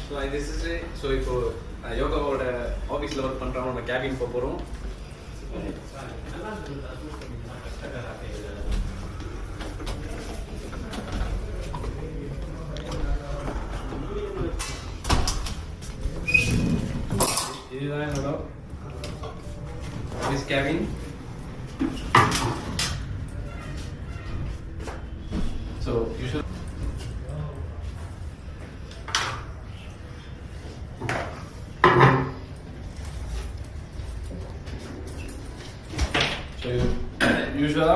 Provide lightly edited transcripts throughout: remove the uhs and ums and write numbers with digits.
So this is it. So இப்போ யோகாவோட ஆஃபீஸில் work பண்ணுறவனோட cabin போக போகிறோம். இதுதான் என்னோட office cabin. So you should usual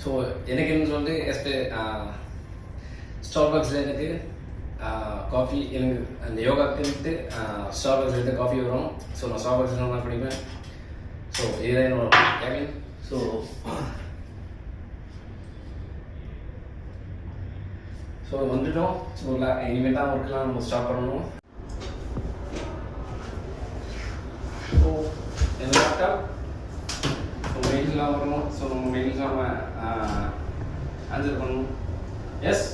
so எனக்கு என்ன வந்து ஸ்டார்பக்ஸ்ல எனக்கு காஃபி எனக்கு அந்த யோகாக்கு ஸ்டார்பக்ஸ்ல காஃபி வரும். ஸோ நான் ஸ்டார்பக்ஸ் தான் குடிப்பேன். ஸோ இதுதான் என்னோட கேபின். ஸோ வந்துட்டோம். ஸோ இனிமேல் தான் ஒர்க்கெலாம் நம்ம ஸ்டார்ட் பண்ணணும். ஸோ என்ன லேப்டாப் மெயில்ஸ்லாம் வரணும். ஸோ நம்ம மெயில்ஸ் நம்ம ஆன்சர் பண்ணணும். Yes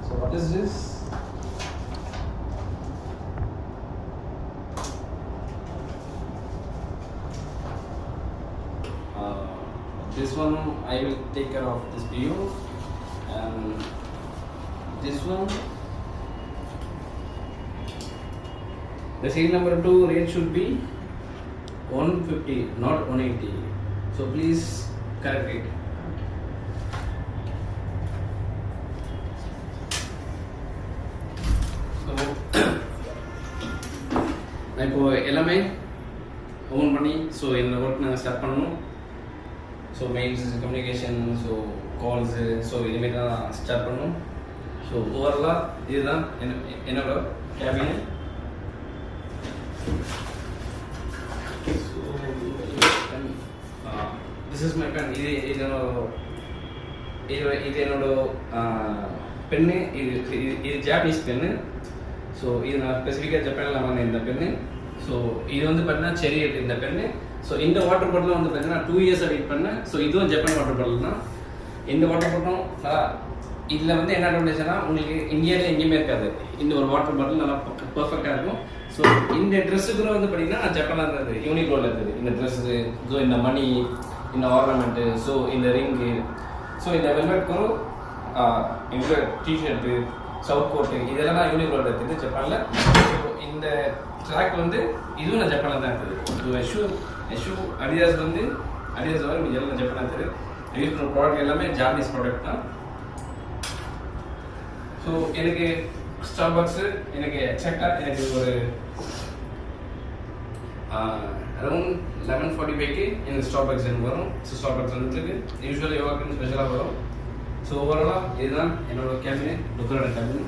so what is this? This one I will take care of this video, and this one the serial number 2 rate should be 150 not 180, so please correct it. So நான் இப்போ எல்லாமே own பண்ணி so இந்த work நாங்கள் start பண்ணணும். So mails, communication, so calls, so இனிமேல் தான் start பண்ணணும். ஸோ ஓவராலாக இதுதான் என்னோட cabin. So this is my pen. இது என்னோட பென்னு. இது ஜாப்பனீஸ் பென்னு. ஸோ இது நான் ஸ்பெசிஃபிக்காக ஜப்பானில் வாங்கினேன் இந்த பென்னு. ஸோ இது வந்து பார்த்தீங்கன்னா செரி இந்த பென்னு. ஸோ இந்த வாட்டர் பாட்டிலும் வந்து பார்த்தீங்கன்னா 2 இயர்ஸாக வெயிட் பண்ணேன். ஸோ இதுவும் ஜப்பான் வாட்டர் பாட்டில் தான். இந்த வாட்டர் பாட்டிலும் இதில் வந்து என்ன அட்வான்டேஜ்னா உங்களுக்கு இந்தியாவில் எங்கேயுமே இருக்காது. இந்த ஒரு வாட்டர் பாட்டில் நல்லா பர்ஃபெக்டாக இருக்கும். ஸோ இந்த ட்ரெஸ்ஸுக்குள்ள வந்து பார்த்தீங்கன்னா ஜப்பானில் இருந்தது, யூனிக்ளோவில் இருக்குது இந்த ட்ரெஸ்ஸு. ஸோ இந்த மணி, இந்த ஆர்னமெண்ட்டு, ஸோ இந்த ரிங்கு, ஸோ இந்த வெல்வெட் கரும், இந்த டிஷர்ட்டு, சவுத் கோட்டு, இதெல்லாம் நான் யூனிக்ளோவில் இருக்குது ஜப்பானில். ஸோ இந்த ட்ராக் வந்து இதுவும் நான் ஜப்பானில் தான் இருக்குது. ஷூ அடிடாஸ் வந்து அடிடாஸ் வர இதெல்லாம் ஜப்பானாக இருக்குது. யூஸ் பண்ணுற ப்ராடக்ட் எல்லாமே ஜாப்பனீஸ் ப்ராடக்ட் தான். ஸோ எனக்கு ஸ்டார்பக்ஸு எனக்கு எக்ஸாக்டாக எனக்கு ஒரு அரௌண்ட் 11:45க்கு எனக்கு ஸ்டார்பக்ஸ் எனக்கு வரும். ஸோ ஸ்டார்பக்ஸ் வந்துருக்கு யூஸ்வலாக யோகாக்கு ஸ்பெஷலாக வரும். ஸோ ஓவராலாக இதுதான் என்னோட கேபின், லுக்கரோட கேபின்.